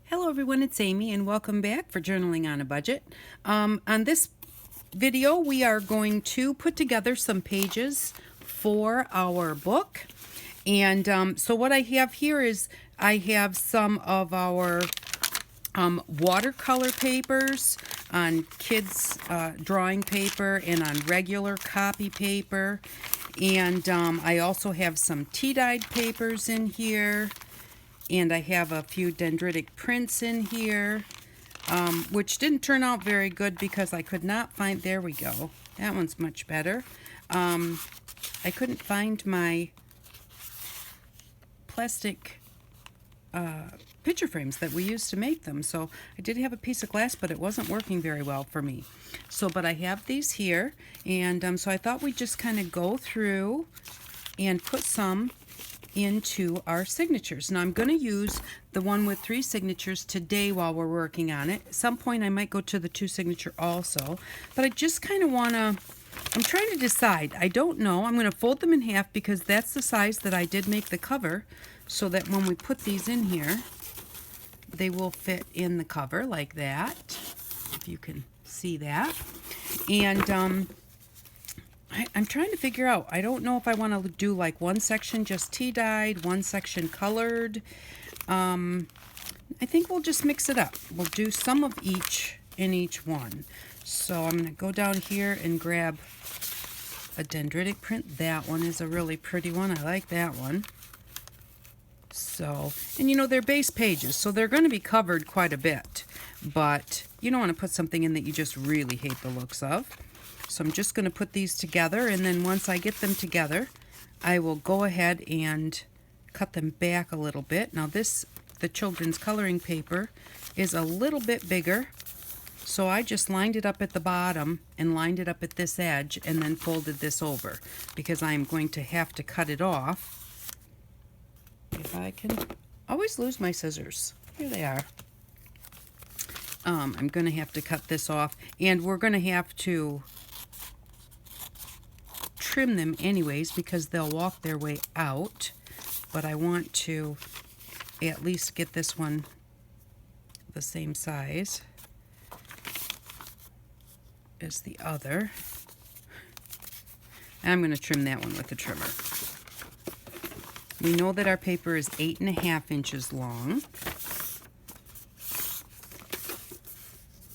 Hello everyone, it's Amy and welcome back for Journaling on a Budget. On this video we are going to put together some pages for our book. And so what I have here is I have some of our watercolor papers on kids drawing paper and on regular copy paper. And I also have some tea-dyed papers in here. And I have a few dendritic prints in here, which didn't turn out very good because I could not find, there we go, that one's much better. I couldn't find my plastic picture frames that we used to make them. So I did have a piece of glass, but it wasn't working very well for me. So, but I have these here, and so I thought we'd just kind of go through and put some into our signatures. Now I'm going to use the one with 3 signatures today while we're working on it. At some point I might go to the 2 signature also, but I just kind of want to, I'm trying to decide. I don't know. I'm going to fold them in half because that's the size that I did make the cover, so that when we put these in here, they will fit in the cover like that, if you can see that. And I'm trying to figure out, I don't know if I want to do like one section just tea-dyed, one section colored. I think we'll just mix it up. We'll do some of each in each one. So I'm going to go down here and grab a dendritic print. That one is a really pretty one. I like that one. So, and you know, they're base pages, so they're going to be covered quite a bit. But you don't want to put something in that you just really hate the looks of. So I'm just going to put these together, and then once I get them together, I will go ahead and cut them back a little bit. Now this, the children's coloring paper, is a little bit bigger, so I just lined it up at the bottom and lined it up at this edge and then folded this over because I'm going to have to cut it off. If I can always lose my scissors. Here they are. I'm going to have to cut this off, and we're going to have to trim them anyways because they'll walk their way out, but I want to at least get this one the same size as the other. And I'm going to trim that one with the trimmer. We know that our paper is 8.5 inches long,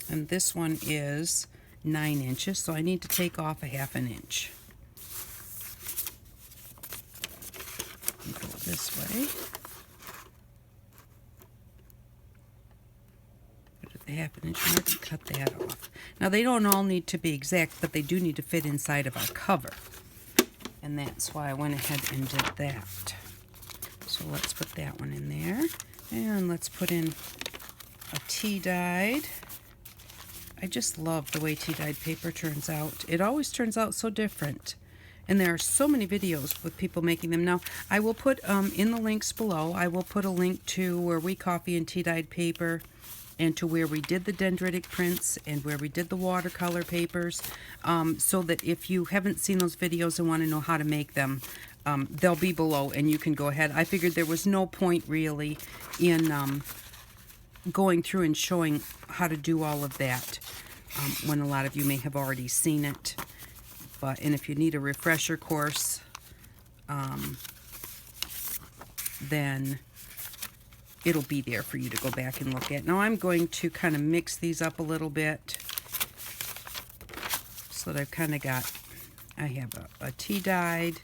and this one is 9 inches, so I need to take off 1/2 inch. Go this way. Put it at the 1/2 inch mark and cut that off. Now they don't all need to be exact, but they do need to fit inside of our cover. And that's why I went ahead and did that. So let's put that one in there. And let's put in a tea-dyed. I just love the way tea-dyed paper turns out. It always turns out so different. And there are so many videos with people making them. Now, I will put in the links below, I will put a link to where we copy and tea-dyed paper and to where we did the dendritic prints and where we did the watercolor papers, so that if you haven't seen those videos and want to know how to make them, they'll be below and you can go ahead. I figured there was no point really in going through and showing how to do all of that when a lot of you may have already seen it. And if you need a refresher course, then it'll be there for you to go back and look at. Now I'm going to kind of mix these up a little bit so that I've kind of got, I have a tea-dyed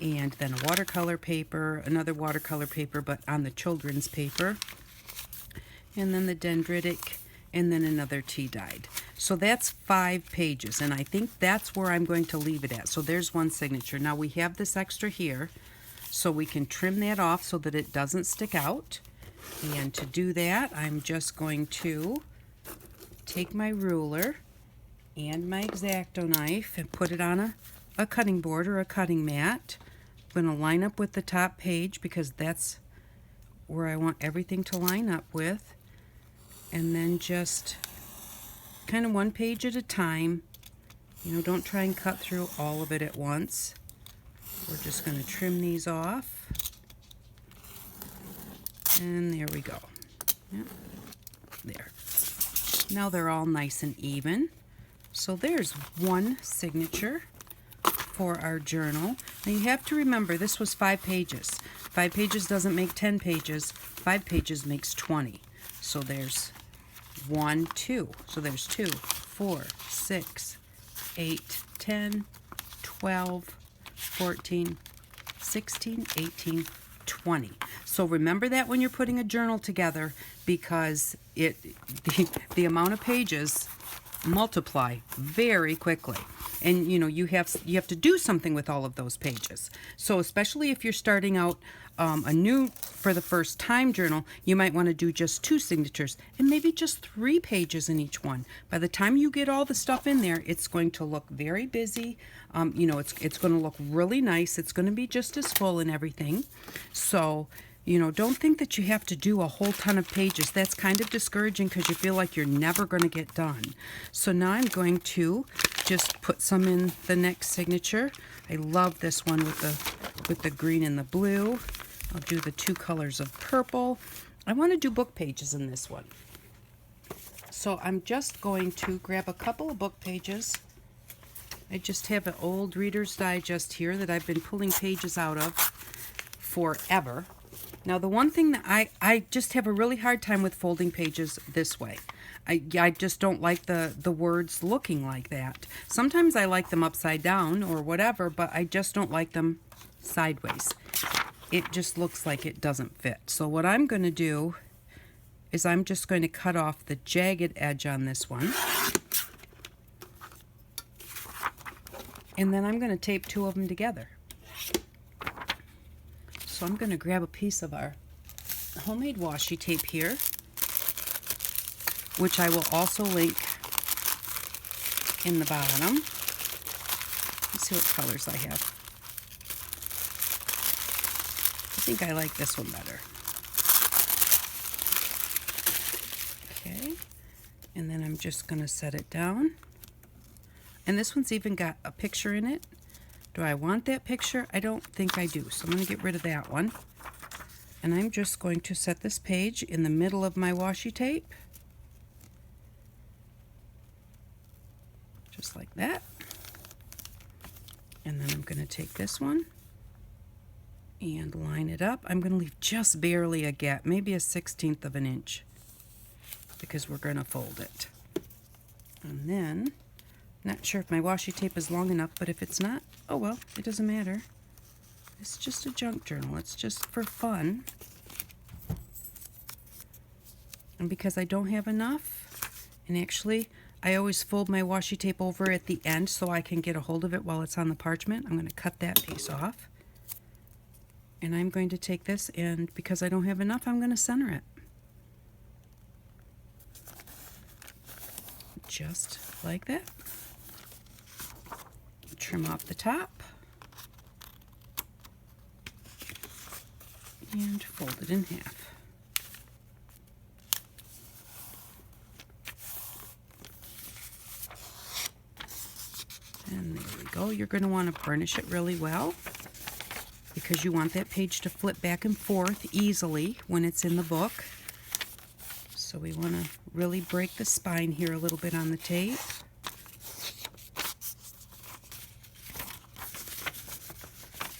and then a watercolor paper, another watercolor paper, but on the children's paper, and then the dendritic, and then another tea-dyed. So that's 5 pages, and I think that's where I'm going to leave it at. So there's one signature. Now we have this extra here, so we can trim that off so that it doesn't stick out. And to do that, I'm just going to take my ruler and my X-Acto knife and put it on a cutting board or a cutting mat. I'm going to line up with the top page because that's where I want everything to line up with. And then just kind of one page at a time. You know, don't try and cut through all of it at once. We're just going to trim these off. And there we go. Yeah. There. Now they're all nice and even. So there's one signature for our journal. Now you have to remember this was 5 pages. 5 pages doesn't make 10 pages. 5 pages makes 20. So there's 1, 2. So there's 2, 4, 6, 8, 10, 12, 14, 16, 18, 20. So remember that when you're putting a journal together, because the amount of pages multiply very quickly, and you have to do something with all of those pages. So especially if you're starting out a new for the first time journal, you might want to do just 2 signatures and maybe just 3 pages in each one. By the time you get all the stuff in there, it's going to look very busy. It's going to look really nice. It's going to be just as full and everything. So don't think that you have to do a whole ton of pages. That's kind of discouraging because you feel like you're never going to get done. So now I'm going to just put some in the next signature. I love this one with the green and the blue. I'll do the 2 colors of purple. I want to do book pages in this one. So I'm just going to grab a couple of book pages. I just have an old Reader's Digest here that I've been pulling pages out of forever. Now the one thing that I just have a really hard time with folding pages this way. I just don't like the words looking like that. Sometimes I like them upside down or whatever, but I just don't like them sideways. It just looks like it doesn't fit. So what I'm going to do is I'm just going to cut off the jagged edge on this one. And then I'm going to tape 2 of them together. So I'm going to grab a piece of our homemade washi tape here, which I will also link in the bottom. Let's see what colors I have. I think I like this one better. Okay, and then I'm just going to set it down. And this one's even got a picture in it. Do I want that picture? I don't think I do, so I'm going to get rid of that one. And I'm just going to set this page in the middle of my washi tape. Just like that. And then I'm going to take this one and line it up. I'm going to leave just barely a gap, maybe a 1/16 of an inch, because we're going to fold it. And then, not sure if my washi tape is long enough, but if it's not, oh well, it doesn't matter. It's just a junk journal. It's just for fun. And because I don't have enough, and actually I always fold my washi tape over at the end so I can get a hold of it while it's on the parchment, I'm going to cut that piece off. And I'm going to take this, and because I don't have enough, I'm going to center it. Just like that. Trim off the top. And fold it in half. And there we go. You're going to want to burnish it really well, because you want that page to flip back and forth easily when it's in the book. So we want to really break the spine here a little bit on the tape.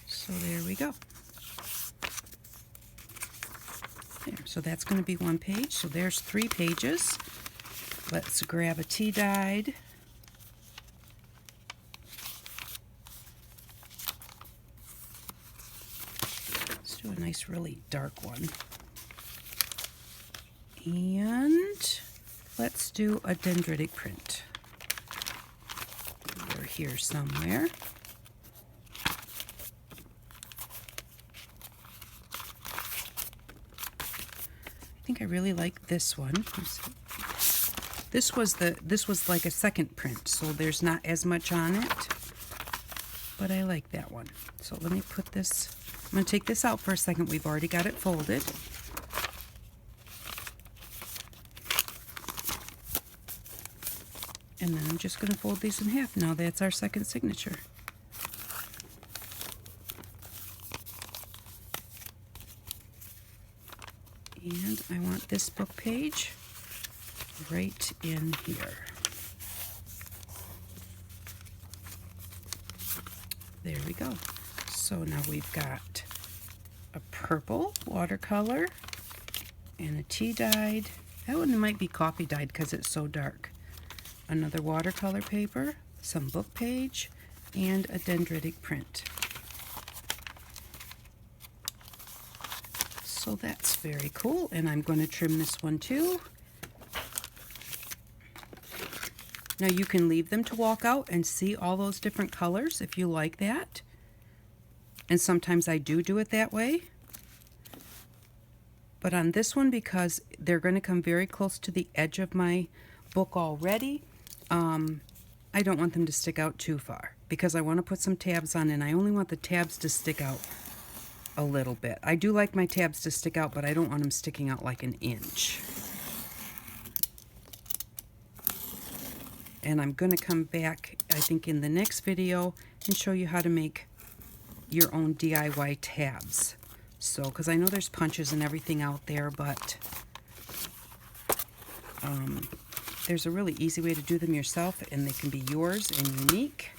So there we go. There. So that's going to be 1 page. So there's 3 pages. Let's grab a tea dyed. Do a nice really dark one, and let's do a dendritic print. We're here somewhere. I think I really like this one. This was like a second print, so there's not as much on it, but I like that one. So let me put this. I'm going to take this out for a second. We've already got it folded. And then I'm just going to fold these in half. Now that's our second signature. And I want this book page right in here. There we go. So now we've got a purple watercolor and a tea dyed. That one might be coffee dyed because it's so dark. Another watercolor paper, some book page, and a dendritic print. So that's very cool, and I'm going to trim this one too. Now you can leave them to walk out and see all those different colors if you like that. And sometimes I do it that way. But on this one, because they're going to come very close to the edge of my book already, I don't want them to stick out too far because I want to put some tabs on, and I only want the tabs to stick out a little bit. I do like my tabs to stick out, but I don't want them sticking out like an inch. And I'm going to come back, I think, in the next video and show you how to make your own DIY tabs. So, because I know there's punches and everything out there, but there's a really easy way to do them yourself, and they can be yours and unique.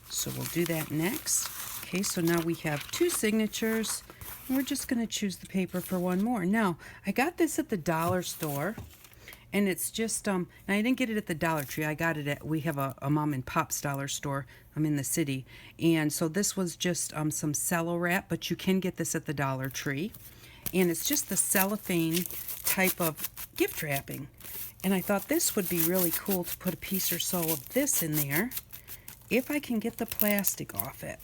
So we'll do that next. Okay, so now we have 2 signatures, and we're just going to choose the paper for one more. Now, I got this at the dollar store. And it's just, and I didn't get it at the Dollar Tree. I got it at, we have a mom and pop's dollar store. I'm in the city. And so this was just some cello wrap, but you can get this at the Dollar Tree. And it's just the cellophane type of gift wrapping. And I thought this would be really cool to put a piece or so of this in there, if I can get the plastic off it.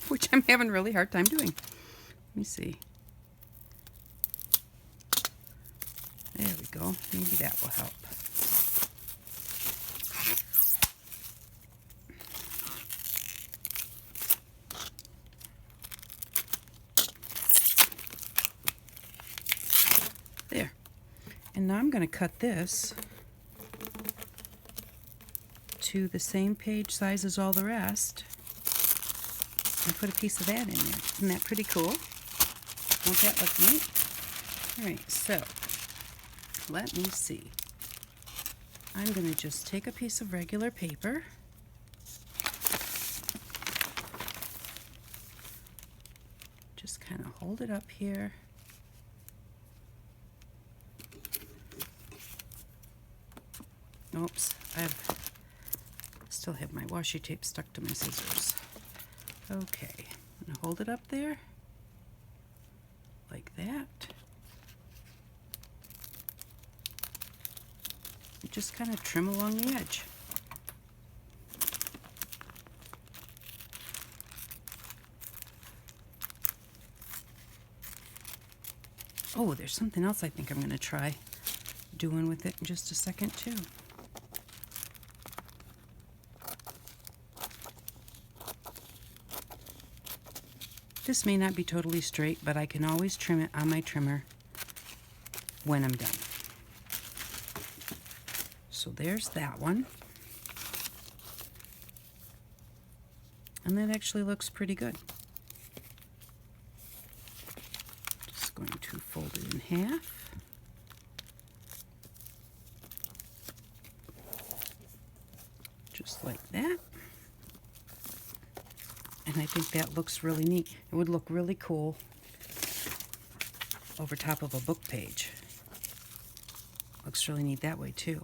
Which I'm having a really hard time doing. Let me see. There we go. Maybe that will help. There. And now I'm going to cut this to the same page size as all the rest and put a piece of that in there. Isn't that pretty cool? Won't that look neat? Alright, so let me see. I'm going to just take a piece of regular paper. Just kind of hold it up here. Oops, still have my washi tape stuck to my scissors. Okay, I'm going to hold it up there like that. Just kind of trim along the edge. Oh, there's something else I think I'm going to try doing with it in just a second too. This may not be totally straight, but I can always trim it on my trimmer when I'm done. So there's that one. And that actually looks pretty good. Just going to fold it in half. Just like that. And I think that looks really neat. It would look really cool over top of a book page. Looks really neat that way too.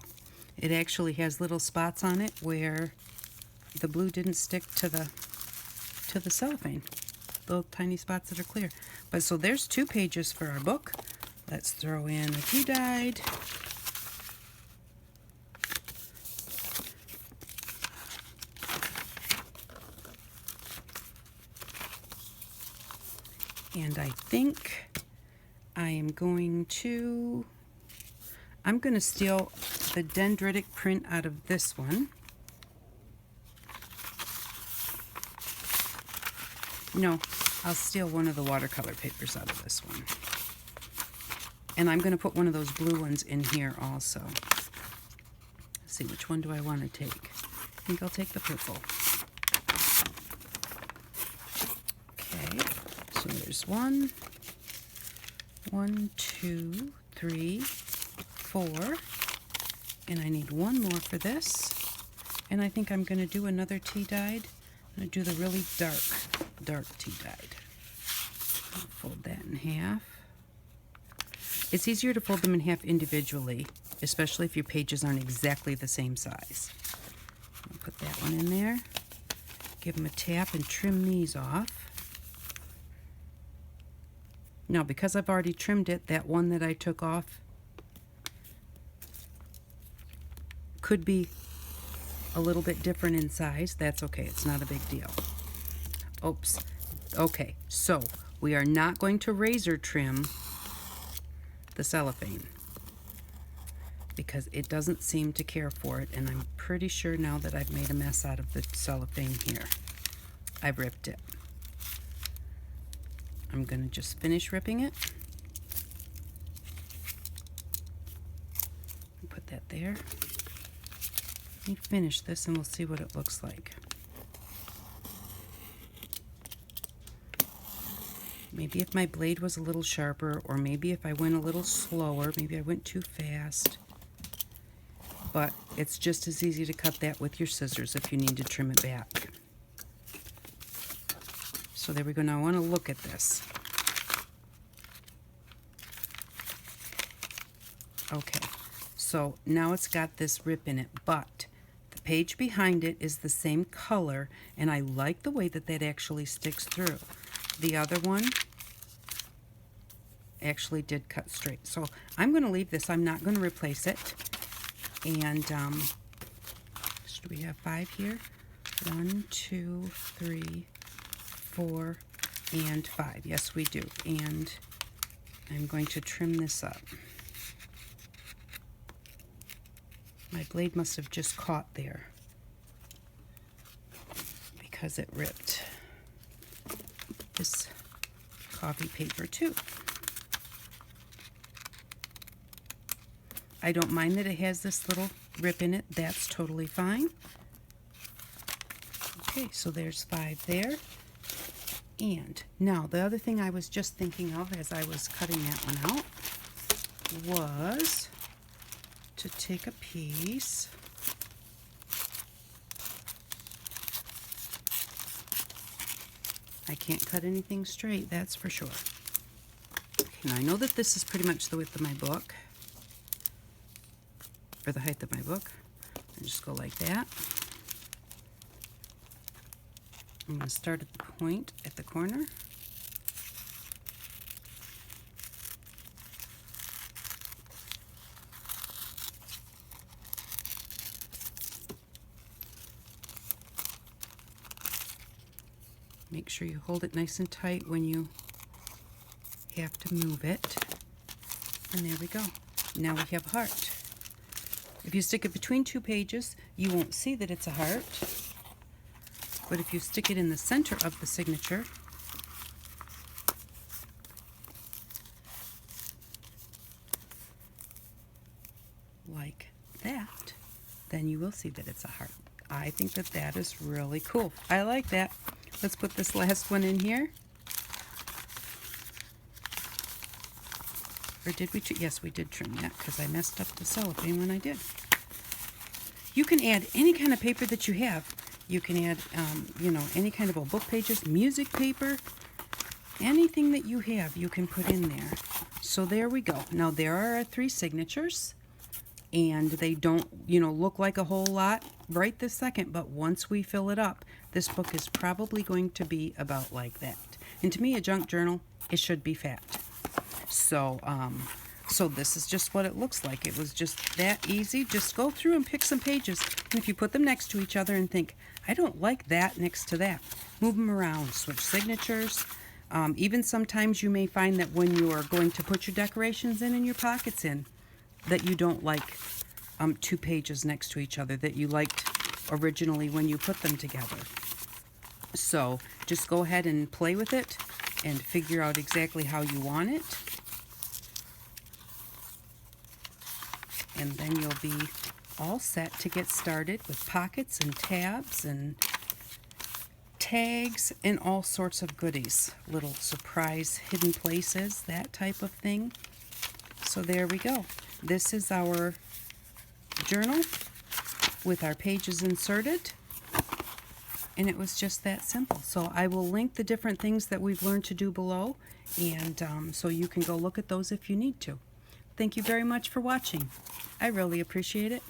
It actually has little spots on it where the blue didn't stick to the cellophane. Little tiny spots that are clear. But so there's 2 pages for our book. Let's throw in a tea dyed. And I think I'm going to steal the dendritic print out of this one. No, I'll steal one of the watercolor papers out of this one. And I'm going to put one of those blue ones in here also. Let's see, which one do I want to take? I think I'll take the purple. Okay, so there's 1, 2, 3, 4, and I need one more for this. And I think I'm going to do another tea dyed. I'm going to do the really dark tea dyed. I'll fold that in half. It's easier to fold them in half individually, especially if your pages aren't exactly the same size. I'll put that one in there. Give them a tap and trim these off. Now, because I've already trimmed it, that one that I took off could be a little bit different in size. That's okay. It's not a big deal. Oops. Okay, so we are not going to razor trim the cellophane because it doesn't seem to care for it, and I'm pretty sure now that I've made a mess out of the cellophane here. I've ripped it. I'm going to just finish ripping it. Put that there. Let me finish this and we'll see what it looks like. Maybe if my blade was a little sharper, or maybe if I went a little slower, maybe I went too fast. But it's just as easy to cut that with your scissors if you need to trim it back. So there we go. Now I want to look at this. Okay, so now it's got this rip in it, but the page behind it is the same color, and I like the way that that actually sticks through. The other one actually did cut straight. So I'm going to leave this. I'm not going to replace it. And do we have 5 here? 1, 2, 3, 4, and 5. Yes, we do. And I'm going to trim this up. My blade must have just caught there because it ripped this coffee paper too. I don't mind that it has this little rip in it. That's totally fine. Okay, so there's 5 there. And now the other thing I was just thinking of as I was cutting that one out was to take a piece I can't cut anything straight, that's for sure. Okay, now I know that this is pretty much the width of my book, or the height of my book. I just go like that. I'm going to start at the point at the corner. Make sure you hold it nice and tight when you have to move it. And there we go. Now we have a heart. If you stick it between 2 pages, you won't see that it's a heart. But if you stick it in the center of the signature, like that, then you will see that it's a heart. I think that that is really cool. I like that. Let's put this last one in here. Or did we? Yes, we did trim that because I messed up the cellophane when I did. You can add any kind of paper that you have. You can add, you know, any kind of old book pages, music paper, anything that you have, you can put in there. So there we go. Now there are our 3 signatures, and they don't, you know, look like a whole lot right this second, but once we fill it up, this book is probably going to be about like that. And to me, a junk journal, it should be fat. So, so this is just what it looks like. It was just that easy. Just go through and pick some pages, and if you put them next to each other and think, I don't like that next to that, move them around, switch signatures. Even sometimes you may find that when you are going to put your decorations in and your pockets in, that you don't like 2 pages next to each other that you liked originally when you put them together. So just go ahead and play with it and figure out exactly how you want it. And then you'll be all set to get started with pockets and tabs and tags and all sorts of goodies. Little surprise hidden places, that type of thing. So there we go. This is our journal with our pages inserted. And it was just that simple. So I will link the different things that we've learned to do below, and so you can go look at those if you need to. Thank you very much for watching. I really appreciate it,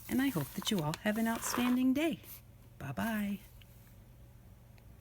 and I hope that you all have an outstanding day. Bye-bye.